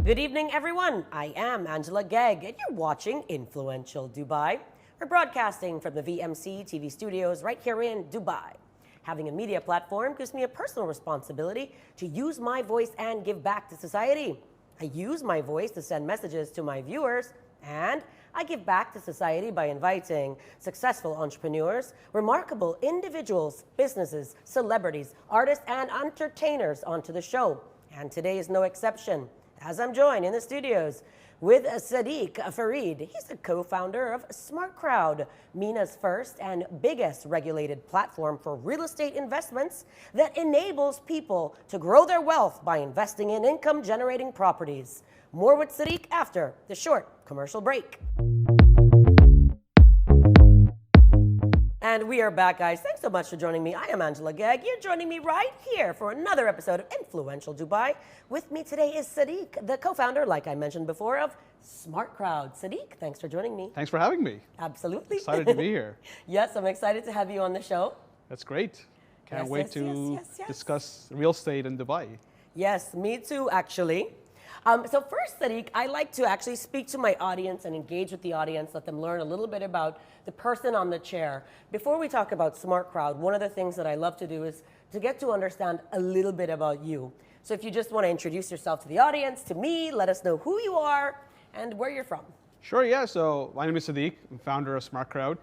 Good evening, everyone. I am Angela GEGG, and you're watching Influential Dubai. We're broadcasting from the VMC TV studios right here in Dubai. Having a media platform gives me a personal responsibility to use my voice and give back to society. I use my voice to send messages to my viewers, and I give back to society by inviting successful entrepreneurs, remarkable individuals, businesses, celebrities, artists, and entertainers onto the show. And today is no exception, as I'm joined in the studios with Sadiq Farid. He's the co-founder of Smart Crowd, MENA's first and biggest regulated platform for real estate investments that enables people to grow their wealth by investing in income-generating properties. More with Sadiq after the short commercial break. And we are back, guys. Thanks so much for joining me. I am Angela GEGG. You're joining me right here for another episode of Influential Dubai. With me today is Sadiq, the co-founder, like I mentioned before, of Smart Crowd. Sadiq, thanks for joining me. Thanks for having me. Absolutely. Excited to be here. Yes, I'm excited to have you on the show. That's great. Can't wait to discuss real estate in Dubai. Yes, me too, actually. So first, Sadiq, I like to actually speak to my audience and engage with the audience, let them learn a little bit about the person on the chair. Before we talk about Smart Crowd, one of the things that I love to do is to get to understand a little bit about you. So if you just want to introduce yourself to the audience, to me, let us know who you are and where you're from. Sure, yeah. So my name is Sadiq. I'm founder of Smart Crowd.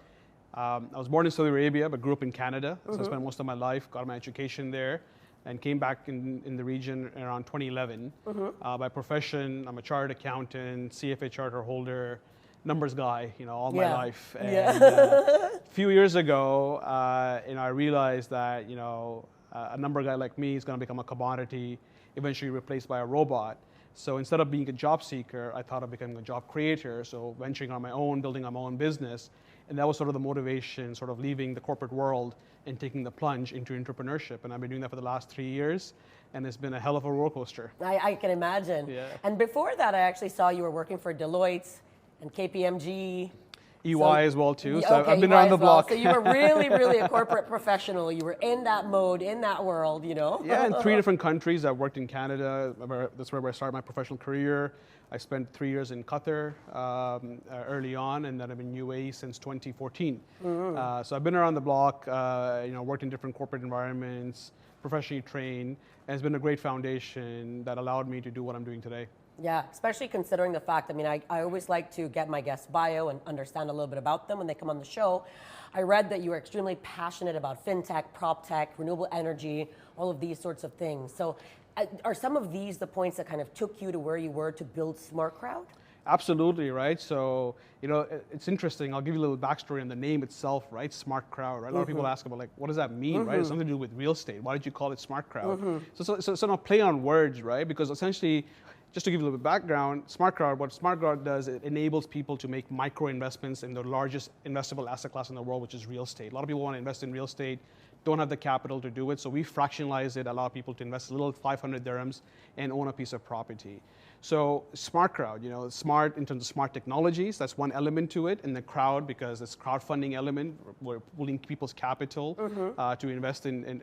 I was born in Saudi Arabia, but grew up in Canada. So I spent most of my life, got my education there, and came back in the region around 2011. By profession, I'm a chartered accountant, CFA charter holder, numbers guy, all my life. And a few years ago, I realized that, a number guy like me is going to become a commodity, eventually replaced by a robot. So instead of being a job seeker, I thought of becoming a job creator. So venturing on my own, building my own business. And that was sort of the motivation, sort of leaving the corporate world and taking the plunge into entrepreneurship. And I've been doing that for the last 3 years. And it's been a hell of a roller coaster. I can imagine. Yeah. And before that, I actually saw you were working for Deloitte and KPMG. EY as well too. So I've been around the block. So you were really, really a corporate professional. You were in that mode, in that world, Yeah, in 3 different countries. I worked in Canada. That's where I started my professional career. I spent 3 years in Qatar early on, and then I've been in UAE since 2014. So I've been around the block, worked in different corporate environments, professionally trained, and it's been a great foundation that allowed me to do what I'm doing today. Yeah, especially considering the fact, I always like to get my guest's bio and understand a little bit about them when they come on the show. I read that you are extremely passionate about fintech, prop tech, renewable energy, all of these sorts of things. So are some of these the points that kind of took you to where you were to build Smart Crowd? Absolutely, right? So, it's interesting. I'll give you a little backstory on the name itself, right? Smart Crowd, right? A lot of people ask about, what does that mean, right? It's something to do with real estate. Why did you call it Smart Crowd? So now play on words, right? Because essentially, just to give you a little bit of background, Smart Crowd, what Smart Crowd does, it enables people to make micro investments in the largest investable asset class in the world, which is real estate. A lot of people want to invest in real estate, don't have the capital to do it, so we fractionalize it, allow people to invest a little 500 dirhams and own a piece of property. So Smart Crowd, smart in terms of smart technologies, that's one element to it, and the crowd, because it's crowdfunding element, we're pooling people's capital to invest in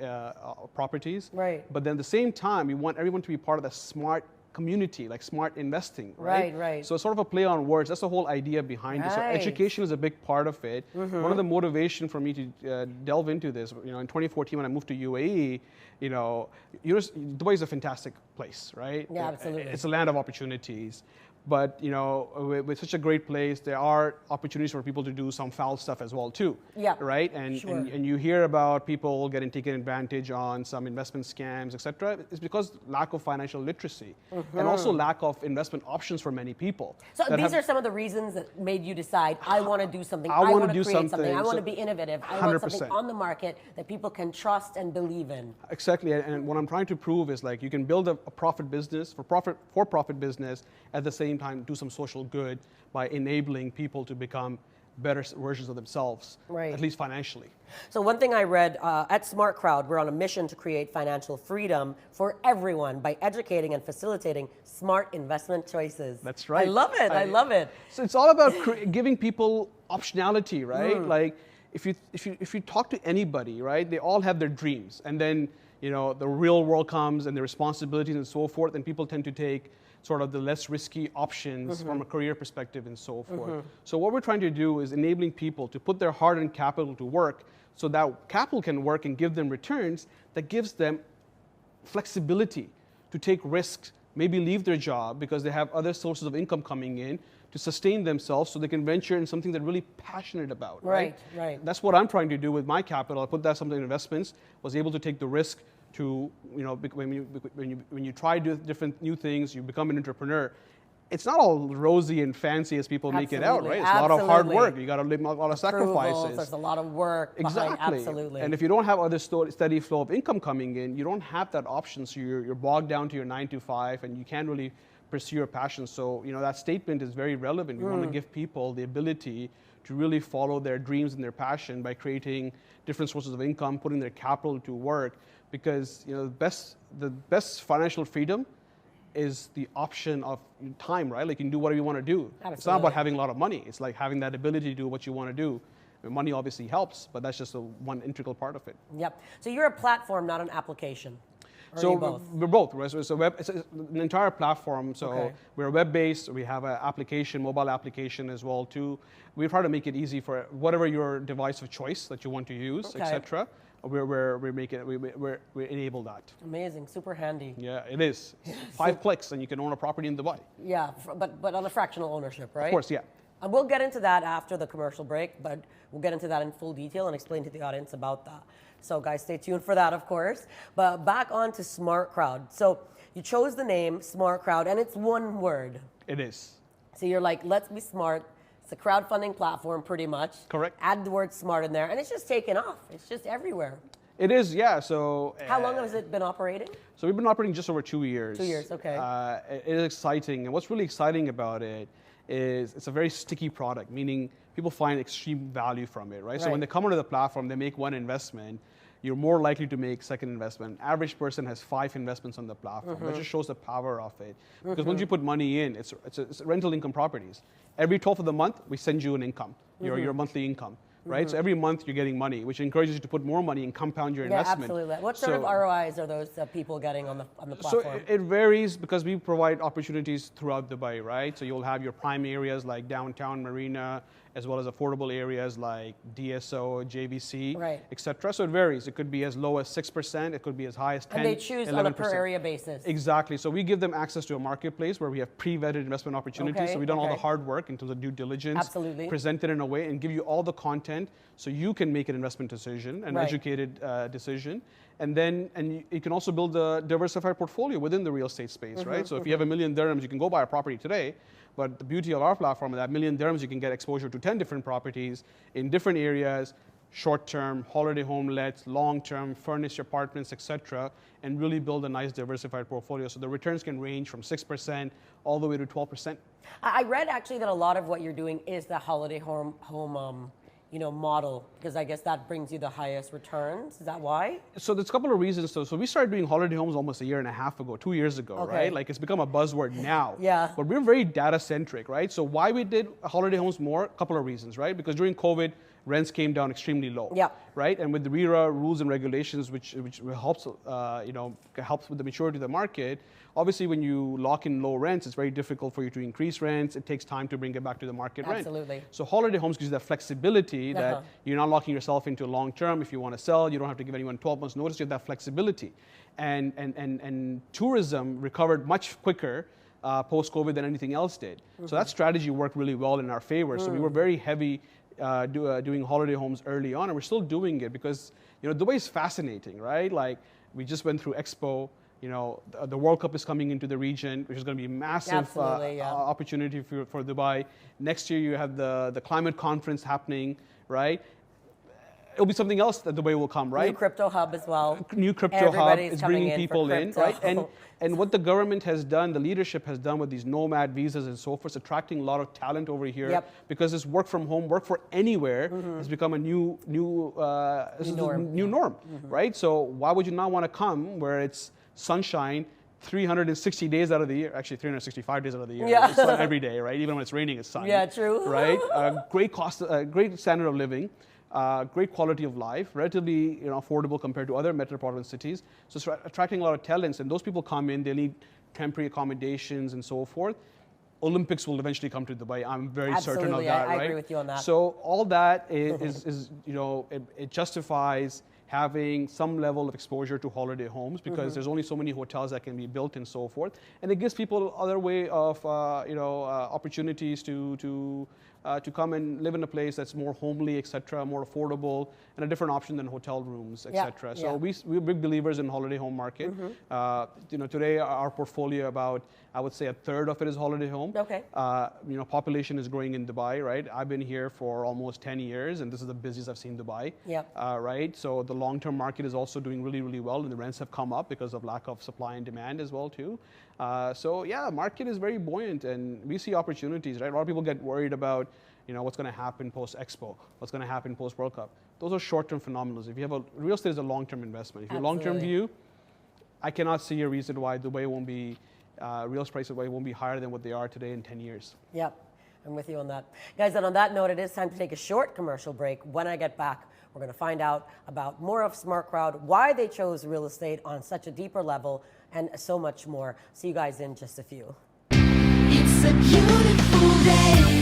properties. Right. But then at the same time, we want everyone to be part of the smart community, like smart investing, right? Right. So it's sort of a play on words. That's the whole idea behind it. So education is a big part of it. One of the motivation for me to delve into this, in 2014 when I moved to UAE, Dubai is a fantastic place, right? Yeah, absolutely. It's a land of opportunities. But with such a great place, there are opportunities for people to do some foul stuff as well too. Yeah. Right. And you hear about people getting taken advantage on some investment scams, etc. It's because lack of financial literacy and also lack of investment options for many people. So these are some of the reasons that made you decide, I want to do something. I want to create something. I want to be innovative. I want something on the market that people can trust and believe in. Exactly. And what I'm trying to prove is you can build a profit business for-profit business at the same time do some social good by enabling people to become better versions of themselves, at least financially. So one thing I read at Smart Crowd, we're on a mission to create financial freedom for everyone by educating and facilitating smart investment choices. That's right. I love it. I love it. So it's all about giving people optionality, right? Like if you talk to anybody, right, they all have their dreams, and then the real world comes and the responsibilities and so forth, and people tend to take sort of the less risky options from a career perspective and so forth. So what we're trying to do is enabling people to put their hard-earned capital to work so that capital can work and give them returns that gives them flexibility to take risks, maybe leave their job because they have other sources of income coming in to sustain themselves so they can venture in something they're really passionate about, right? Right. That's what I'm trying to do with my capital. I put that something in investments, was able to take the risk to, when you try different new things, you become an entrepreneur. It's not all rosy and fancy as people make it out, right? It's a lot of hard work. You got to make a lot of sacrifices. There's a lot of work behind, absolutely. And if you don't have other steady flow of income coming in, you don't have that option. So you're bogged down to your 9 to 5, and you can't really pursue your passion. So that statement is very relevant. We want to give people the ability to really follow their dreams and their passion by creating different sources of income, putting their capital to work. Because the best financial freedom is the option of time, right? Like you can do whatever you want to do. Absolutely. It's not about having a lot of money. It's like having that ability to do what you want to do. I mean, money obviously helps, but that's just one integral part of it. Yep. So you're a platform, not an application. Or so both? We're both. Right? So it's an entire platform. So we're web-based. We have an application, mobile application as well too. We try to make it easy for whatever your device of choice that you want to use, etc. We enable that. Amazing, super handy. Yeah, it is. 5 clicks and you can own a property in Dubai. Yeah, but on a fractional ownership, right? Of course, yeah. And we'll get into that after the commercial break, but we'll get into that in full detail and explain to the audience about that. So guys, stay tuned for that, of course. But back on to Smart Crowd. So you chose the name Smart Crowd, and it's one word. It is. So you're like, let's be smart. It's a crowdfunding platform, pretty much. Correct. Add the word smart in there, and it's just taken off. It's just everywhere. It is, yeah. So how long has it been operating? So we've been operating just over 2 years. 2 years, okay. It is exciting, and what's really exciting about it is it's a very sticky product, meaning people find extreme value from it, right? So when they come onto the platform, they make one investment, you're more likely to make second investment. Average person has 5 investments on the platform. That just shows the power of it. Because once you put money in, it's rental income properties. Every 12th of the month, we send you an income, your monthly income. Right, so every month you're getting money, which encourages you to put more money and compound your investment. Yeah, absolutely. What sort of ROIs are those people getting on the platform? So it varies because we provide opportunities throughout Dubai, right? So you'll have your prime areas like downtown Marina, as well as affordable areas like DSO, JVC, etc. So it varies. It could be as low as 6%. It could be as high as 10%. And they choose 11%. On a per area basis. Exactly. So we give them access to a marketplace where we have pre-vetted investment opportunities. So we've done all the hard work in terms of due diligence. Absolutely. Present it in a way and give you all the content so you can make an investment decision, an educated decision. And you can also build a diversified portfolio within the real estate space, right? So if you have $1 million dirhams, you can go buy a property today. But the beauty of our platform is that $1 million dirhams, you can get exposure to 10 different properties in different areas, short-term, holiday home lets, long-term, furnished apartments, etc., and really build a nice diversified portfolio. So the returns can range from 6% all the way to 12%. I read actually that a lot of what you're doing is the holiday home model, because I guess that brings you the highest returns. Is that why? So there's a couple of reasons. So we started doing holiday homes almost 1.5 years ago, 2 years ago, right? Like it's become a buzzword now. But we're very data centric, right? So why we did holiday homes more? A couple of reasons, right? Because during COVID, rents came down extremely low, right? And with the RERA rules and regulations, which helps, helps with the maturity of the market. Obviously, when you lock in low rents, it's very difficult for you to increase rents. It takes time to bring it back to the market rent. Absolutely. So holiday homes gives you that flexibility that you're not locking yourself into long term. If you want to sell, you don't have to give anyone 12 months notice. You have that flexibility. And tourism recovered much quicker post-COVID than anything else did. So that strategy worked really well in our favor. So we were very heavy doing holiday homes early on, and we're still doing it because Dubai is fascinating, right? Like we just went through Expo. The World Cup is coming into the region, which is going to be a massive opportunity for Dubai. Next year, you have the climate conference happening, right? It'll be something else that Dubai will come, right? New crypto hub as well. New crypto hub is bringing people in, right? And what the government has done, the leadership has done with these nomad visas and so forth, attracting a lot of talent over here because this work from home, work for anywhere has become a new norm, right? So why would you not want to come where it's standard 360 days out of the year, actually 365 days out of the year. It's sun every day, right? Even when it's raining, it's sun. Yeah, true. Right? Great standard of living. great quality of life, relatively affordable compared to other metropolitan cities. So it's attracting a lot of talents, and those people come in, they need temporary accommodations and so forth. Olympics will eventually come to Dubai. I'm very certain of that, I right? agree with you on that. So all that is it justifies having some level of exposure to holiday homes because there's only so many hotels that can be built and so forth, and it gives people other way of opportunities to come and live in a place that's more homely, etc., more affordable, and a different option than hotel rooms, etc. So we're big believers in holiday home market. Today our portfolio, about I would say a third of it is holiday home. Okay. Population is growing in Dubai, right? I've been here for almost 10 years, and this is the busiest I've seen Dubai. Yep. Right. So the long-term market is also doing really, really well, and the rents have come up because of lack of supply and demand as well too. So yeah, market is very buoyant, and we see opportunities, right? A lot of people get worried about what's going to happen post-Expo, what's going to happen post-World Cup. Those are short-term phenomena. If you have real estate is a long-term investment. If you have a long-term view, I cannot see a reason why Dubai won't be, real estate prices won't be higher than what they are today in 10 years. Yep, I'm with you on that. Guys, and on that note, it is time to take a short commercial break. When I get back, we're going to find out about more of Smart Crowd, why they chose real estate on such a deeper level, and so much more. See you guys in just a few. It's a beautiful day.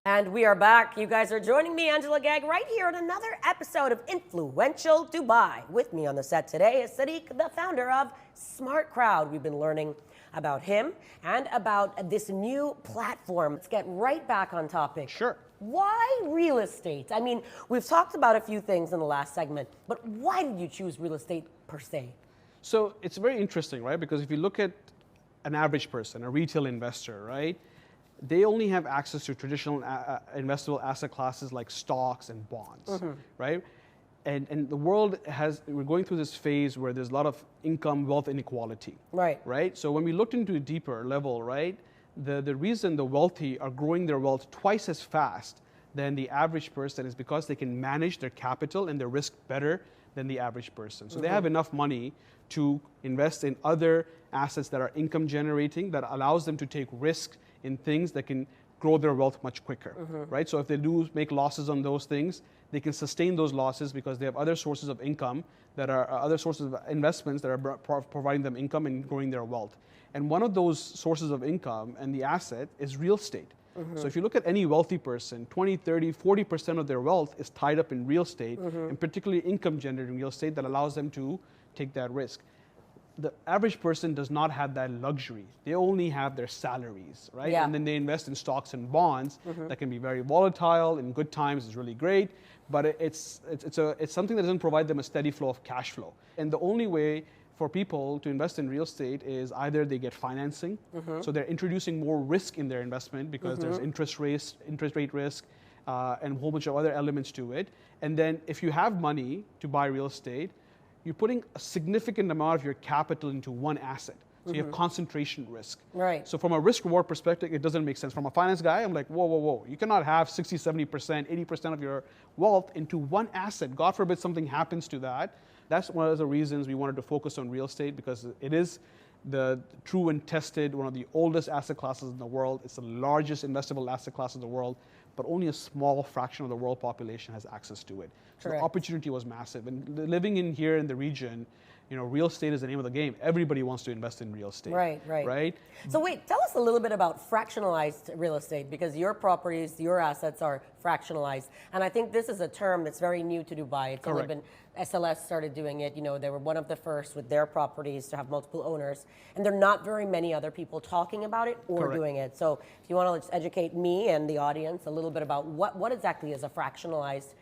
And we are back. You guys are joining me, Angela GEGG, right here in another episode of Influential Dubai. With me on the set today is Sadiq, the founder of Smart Crowd. We've been learning about him and about this new platform. Let's get right back on topic. Sure. Why real estate? I mean, we've talked about a few things in the last segment, but why did you choose real estate per se? So it's very interesting, right? Because if you look at an average person, a retail investor, right? They only have access to traditional investable asset classes like stocks and bonds, right? And the world we're going through this phase where there's a lot of income, wealth inequality. Right. Right? So when we looked into a deeper level, right, the reason the wealthy are growing their wealth twice as fast than the average person is because they can manage their capital and their risk better than the average person. So they have enough money to invest in other assets that are income generating, that allows them to take risk in things that can grow their wealth much quicker, right? So if they do make losses on those things, they can sustain those losses because they have other sources of income that are other sources of investments that are providing them income and growing their wealth. And one of those sources of income and the asset is real estate. So if you look at any wealthy person, 20, 30, 40% of their wealth is tied up in real estate, and particularly income generating real estate that allows them to take that risk. The average person does not have that luxury. They only have their salaries, right? Yeah. And then they invest in stocks and bonds that can be very volatile. In good times, it's really great, but it's something that doesn't provide them a steady flow of cash flow. And the only way for people to invest in real estate is either they get financing, so they're introducing more risk in their investment because there's interest rate risk, and a whole bunch of other elements to it. And then if you have money to buy real estate, you're putting a significant amount of your capital into one asset. So you have concentration risk. Right. So from a risk reward perspective, it doesn't make sense. From a finance guy, I'm like, whoa. You cannot have 60, 70%, 80% of your wealth into one asset. God forbid something happens to that. That's one of the reasons we wanted to focus on real estate, because it is the true and tested, one of the oldest asset classes in the world. It's the largest investable asset class in the world, but only a small fraction of the world population has access to it. So the opportunity was massive. And living in here in the region, real estate is the name of the game. Everybody wants to invest in real estate. Right. So wait, tell us a little bit about fractionalized real estate, because your properties, your assets are fractionalized. And I think this is a term that's very new to Dubai. It's only been, SLS started doing it. They were one of the first with their properties to have multiple owners. And there are not very many other people talking about it or doing it. So if you want to just educate me and the audience a little bit about what exactly is a fractionalized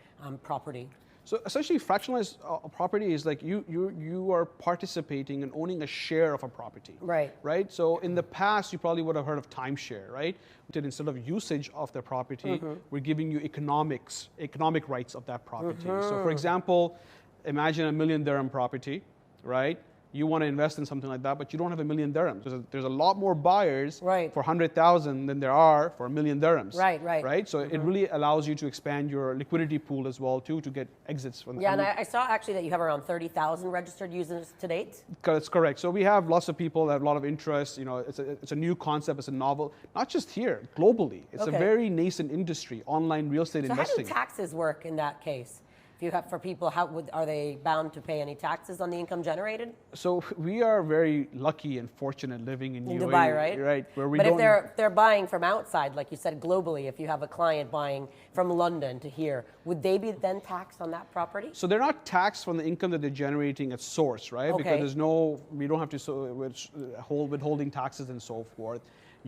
property. So essentially, fractionalized property is like you are participating and owning a share of a property. Right. So in the past, you probably would have heard of timeshare, right? Instead of usage of the property, we're giving you economic rights of that property. So for example, imagine a $1 million dirham property, right? you want to invest in something like that, but you don't have $1 million dirhams. There's a lot more buyers Right. for 100,000 than there are for $1 million dirhams. Right, right. Right. So it really allows you to expand your liquidity pool as well too, to get exits from. Yeah, and I saw actually that you have around 30,000 registered users to date. That's correct. So we have lots of people that have a lot of interest. You know, it's a new concept. It's a novel, not just here, globally. It's a Okay. very nascent industry, online real estate So investing. how do taxes work in that case? If you have, for people, are they bound to pay any taxes on the income generated? So we are very lucky and fortunate living in In UAE, Dubai, right? Right, where we but don't. if they're buying from outside, like you said, globally, if you have a client buying from London to here, would they be then taxed on that property? So they're not taxed from the income that they're generating at source, right? Okay. Because we don't have to hold withholding taxes and so forth.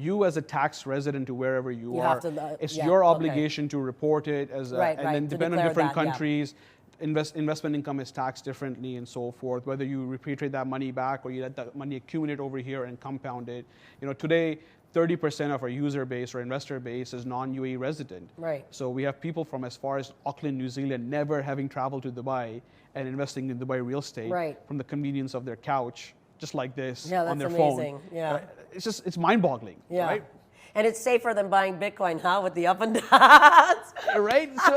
You as a tax resident to wherever you are, have to, it's yeah, your okay. obligation to report it as a, Right, and right, then to depending on declare different that, yeah. countries, investment income is taxed differently and so forth, whether you repatriate that money back or you let that money accumulate over here and compound it. You know, today, 30% of our user base or investor base is non-UAE resident. Right. So we have people from as far as Auckland, New Zealand, never having traveled to Dubai and investing in Dubai real estate Right. from the convenience of their couch, just like this, Yeah, on that's their amazing. phone. Yeah. It's mind-boggling, Yeah. right? And it's safer than buying Bitcoin, huh? With the up and downs. Right? So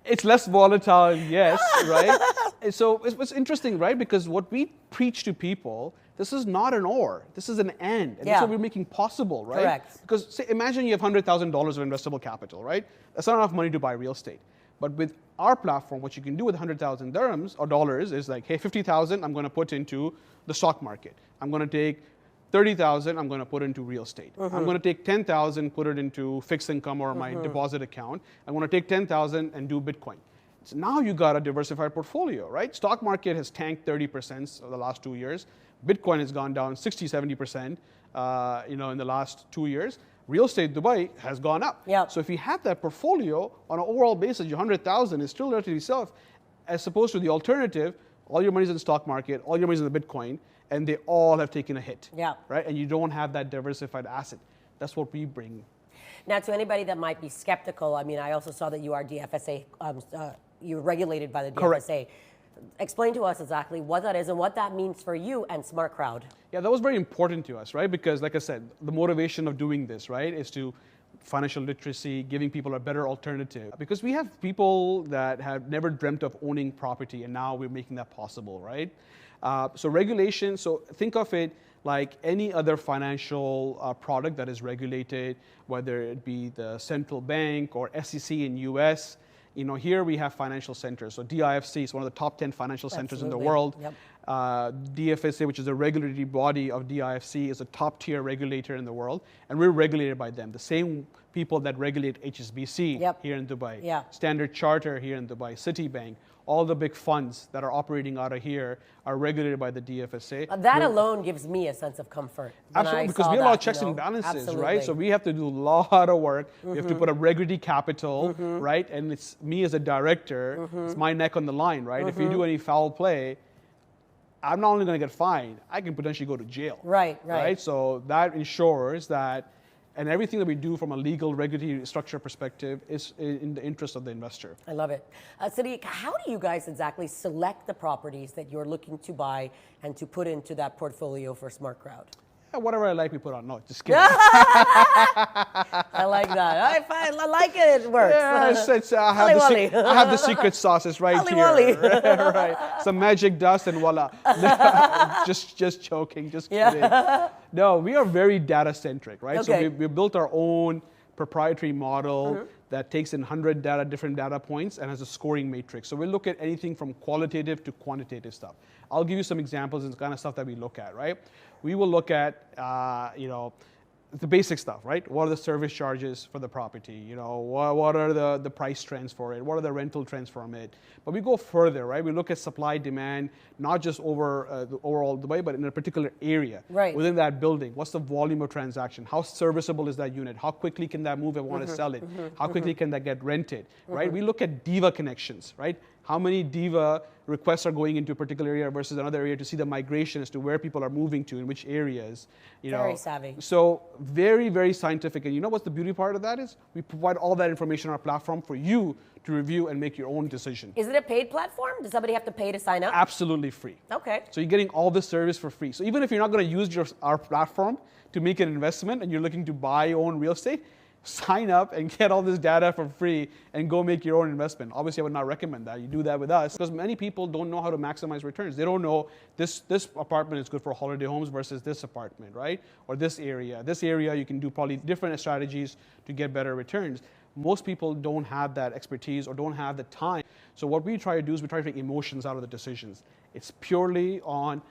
it's less volatile, yes, right? And so it's interesting, right? Because what we preach to people, this is not an or, this is an and. And Yeah. that's what we're making possible, right? Correct. Because say, imagine you have $100,000 of investable capital, right? That's not enough money to buy real estate. But with our platform, what you can do with 100,000 dirhams or dollars is like, hey, 50,000 I'm going to put into the stock market. I'm going to take 30,000 I'm going to put into real estate. I'm going to take 10,000, put it into fixed income or my deposit account. I'm going to take 10,000 and do Bitcoin. So now you got a diversified portfolio, right? Stock market has tanked 30% over the last 2 years. Bitcoin has gone down 60, 70%, in the last 2 years. Real estate Dubai has gone up. Yeah. So if you have that portfolio on an overall basis, your 100,000 is still relatively safe, as opposed to the alternative, all your money's in the stock market, all your money's in the Bitcoin, and they all have taken a hit. Yeah. Right? And you don't have that diversified asset. That's what we bring. Now, to anybody that might be skeptical, I mean, I also saw that you are DFSA, you're regulated by the DFSA. Correct. Explain to us exactly what that is and what that means for you and Smart Crowd. Yeah, that was very important to us, right? Because like I said, the motivation of doing this, right, is to financial literacy, giving people a better alternative. Because we have people that have never dreamt of owning property, and now we're making that possible, right? So regulation, so think of it like any other financial product that is regulated, whether it be the central bank or SEC in US. You know, here we have financial centers. So DIFC is one of the top 10 financial centers in the Absolutely. world. Yep. DFSA, which is a regulatory body of DIFC, is a top tier regulator in the world, and we're regulated by them. The same people that regulate HSBC Yep. here in Dubai, Yeah. Standard Charter here in Dubai, Citibank, all the big funds that are operating out of here are regulated by the DFSA. That We're- alone gives me a sense of comfort. when Absolutely, I because saw we have a lot of that, checks you and know? balances, Absolutely. right? So we have to do a lot of work. We have to put up regulatory capital, right? And it's me as a director, it's my neck on the line, right? If you do any foul play, I'm not only going to get fined, I can potentially go to jail. Right. So that ensures that, and everything that we do from a legal regulatory structure perspective is in the interest of the investor. I love it. Sadiq, how do you guys exactly select the properties that you're looking to buy and to put into that portfolio for Smart Crowd? Yeah, whatever I like, we put on. No, just kidding. I like that. I like it. It works. Yeah, I have, Wally. I have the secret sauce. It's right Wally. here. right. Some magic dust and voila. just joking. Just kidding. No, we are very data centric, right? Okay. So we built our own proprietary model that takes in 100 different data points and has a scoring matrix. So we look at anything from qualitative to quantitative stuff. I'll give you some examples of the kind of stuff that we look at, right? We will look at, the basic stuff, right? What are the service charges for the property? You know, what are the price trends for it? What are the rental trends from it? But we go further, right? We look at supply, demand, not just over the overall Dubai, but in a particular area. Right. Within that building, what's the volume of transaction? How serviceable is that unit? How quickly can that move if I want to sell it? How quickly can that get rented, right? We look at diva connections, right? how many diva requests are going into a particular area versus another area to see the migration as to where people are moving to in which areas. Very savvy. So very, very scientific. And you know what's the beauty part of that is? We provide all that information on our platform for you to review and make your own decision. Is it a paid platform? Does somebody have to pay to sign up? Absolutely free. Okay. So you're getting all this service for free. So even if you're not going to use our platform to make an investment and you're looking to buy, own real estate, sign up and get all this data for free and go make your own investment. Obviously, I would not recommend that. You do that with us because many people don't know how to maximize returns. They don't know this apartment is good for holiday homes versus this apartment, right? Or this area. This area, you can do probably different strategies to get better returns. Most people don't have that expertise or don't have the time. So what we try to do is we try to take emotions out of the decisions. It's purely on,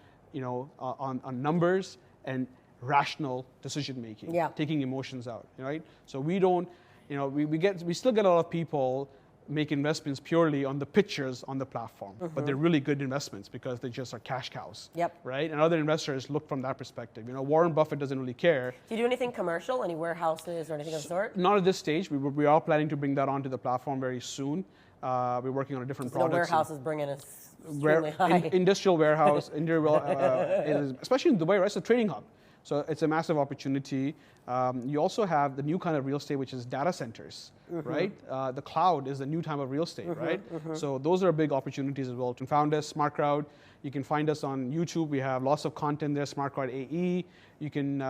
on numbers and rational decision making, taking emotions out, right? So we don't, we still get a lot of people make investments purely on the pictures on the platform, but they're really good investments because they just are cash cows, right? And other investors look from that perspective. Warren Buffett doesn't really care. Do you do anything commercial, any warehouses or anything of the sort? Not at this stage. We are planning to bring that onto the platform very soon. We're working on a different product. The warehouse is bringing us extremely high. Industrial warehouse, especially in Dubai, right? It's a trading hub. So it's a massive opportunity. You also have the new kind of real estate, which is data centers, right? The cloud is the new type of real estate, right? So those are big opportunities as well. You can find us, Smart Crowd. You can find us on YouTube. We have lots of content there, Smart Crowd AE. You can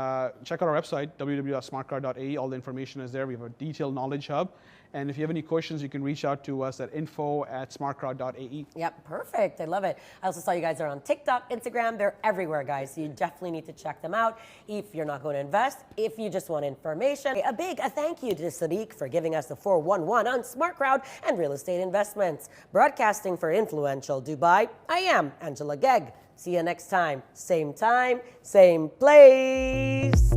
check out our website, www.smartcrowd.ae. All the information is there. We have a detailed knowledge hub. And if you have any questions, you can reach out to us at info@smartcrowd.ae. Yep, perfect. I love it. I also saw you guys are on TikTok, Instagram. They're everywhere, guys. So you definitely need to check them out if you're not going to invest, if you just want information. A thank you to Sadiq for giving us the 411 on Smart Crowd and real estate investments. Broadcasting for Influential Dubai, I am Angela GEGG. See you next time. Same place.